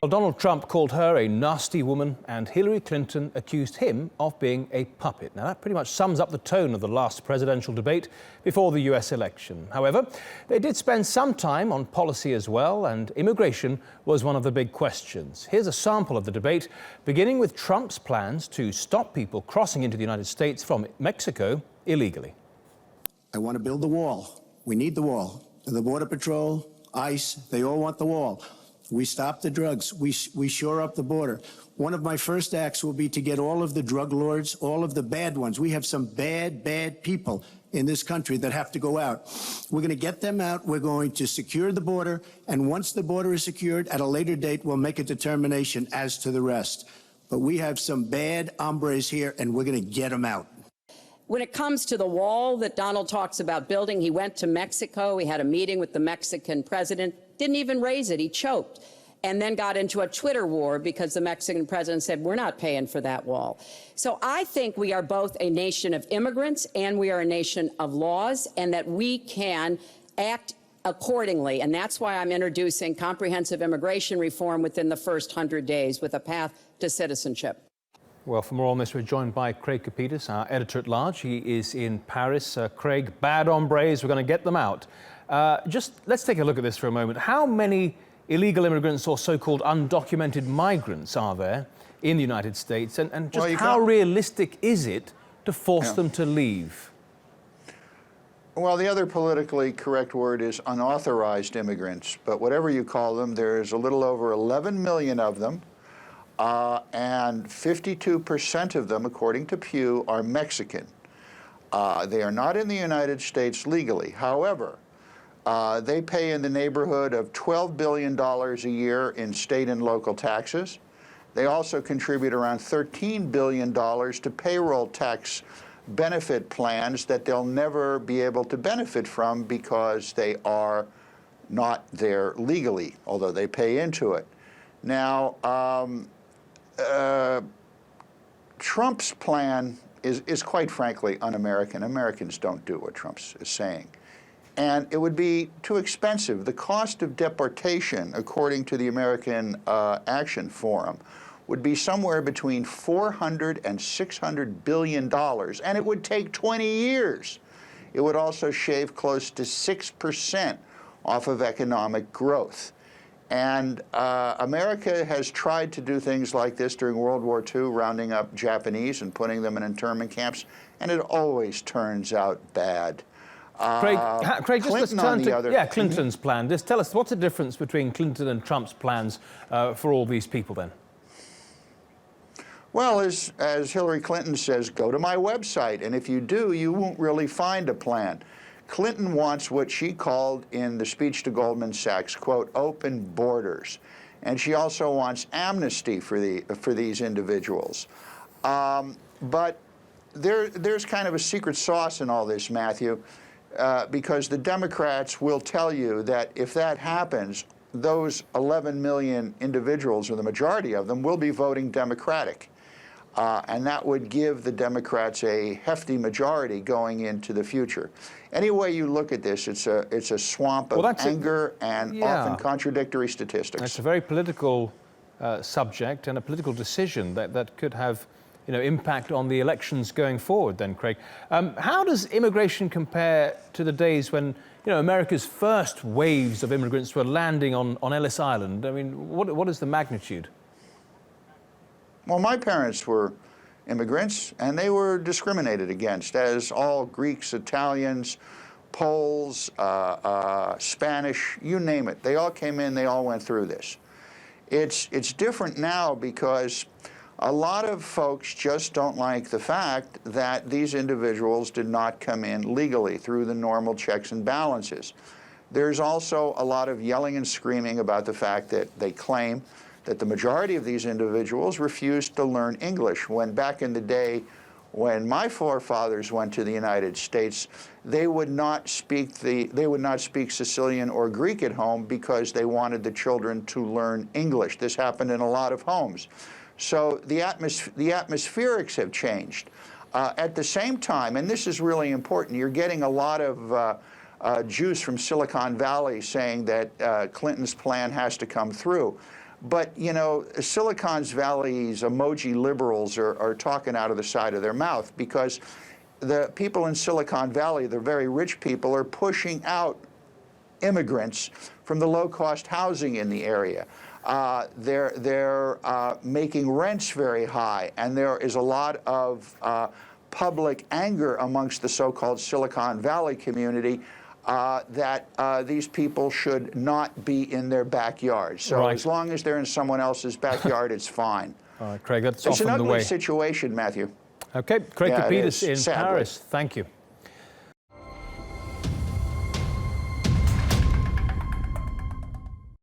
Well, Donald Trump called her a nasty woman, and Hillary Clinton accused him of being a puppet. Now, that pretty much sums up the tone of the last presidential debate before the US election. However, they did spend some time on policy as well, and immigration was one of the big questions. Here's a sample of the debate, beginning with Trump's plans to stop people crossing into the United States from Mexico illegally. I want to build the wall. We need the wall. The Border Patrol, ICE, they all want the wall. We stop the drugs. We shore up the border. One of my first acts will be to get all of the drug lords, all of the bad ones. We have some bad people in this country that have to go out. We're going to get them out. We're going to secure the border. And once the border is secured, at a later date, we'll make a determination as to the rest. But we have some bad hombres here, and we're going to get them out. When it comes to the wall that Donald talks about building, he went to Mexico. He had a meeting with the Mexican president, didn't even raise it. He choked and then got into a Twitter war because the Mexican president said, we're not paying for that wall. So I think we are both a nation of immigrants and we are a nation of laws, and that we can act accordingly. And that's why I'm introducing comprehensive immigration reform within the first 100 days with a path to citizenship. Well, for more on this, we're joined by Craig Copetas, our editor-at-large. He is in Paris. Craig, bad hombres, we're going to get them out. Let's take a look at this for a moment. How many illegal immigrants or so-called undocumented migrants are there in the United States? And just how realistic is it to force them to leave? Well, the other politically correct word is unauthorized immigrants. But whatever you call them, there's a little over 11 million of them. And 52% of them, according to Pew, are Mexican. They are not in the United States legally. However, they pay in the neighborhood of $12 billion a year in state and local taxes. They also contribute around $13 billion to payroll tax benefit plans that they'll never be able to benefit from because they are not there legally, although they pay into it. Now, Trump's plan is quite frankly un-American. Americans don't do what Trump is saying. And it would be too expensive. The cost of deportation, according to the American Action Forum, would be somewhere between $400 and $600 billion, and it would take 20 years. It would also shave close to 6% off of economic growth. And America has tried to do things like this during World War II, rounding up Japanese and putting them in internment camps, and it always turns out bad. Craig, just let's turn to Clinton's Mm-hmm. plan. Just tell us, what's the difference between Clinton and Trump's plans for all these people then? Well, as Hillary Clinton says, go to my website, and if you do, you won't really find a plan. Clinton wants what she called in the speech to Goldman Sachs, quote, open borders. And she also wants amnesty for these individuals. But there's kind of a secret sauce in all this, Matthew, because the Democrats will tell you that if that happens, those 11 million individuals, or the majority of them, will be voting Democratic. And that would give the Democrats a hefty majority going into the future. Any way you look at this, it's a swamp of anger and often contradictory statistics. It's a very political subject and a political decision that could have, impact on the elections going forward then, Craig. How does immigration compare to the days when, America's first waves of immigrants were landing on Ellis Island? I mean, what is the magnitude? Well, my parents were immigrants, and they were discriminated against, as all Greeks, Italians, Poles, Spanish, you name it. They all came in, they all went through this. It's different now because a lot of folks just don't like the fact that these individuals did not come in legally through the normal checks and balances. There's also a lot of yelling and screaming about the fact that they claim that the majority of these individuals refused to learn English, when back in the day when my forefathers went to the United States, they would not speak Sicilian or Greek at home because they wanted the children to learn English. This happened in a lot of homes. So the atmospherics have changed. At the same time, and this is really important, you're getting a lot of juice from Silicon Valley saying that Clinton's plan has to come through. But, you know, Silicon Valley's emoji liberals are talking out of the side of their mouth, because the people in Silicon Valley, the very rich people, are pushing out immigrants from the low-cost housing in the area. They're making rents very high, and there is a lot of public anger amongst the so-called Silicon Valley community that these people should not be in their backyard. So right. as long as they're in someone else's backyard, it's fine. All right, Craig, that's It's often an the ugly way. situation, Matthew. Okay, Craig Yeah, it Copetas is, in sadly. Paris. Thank you.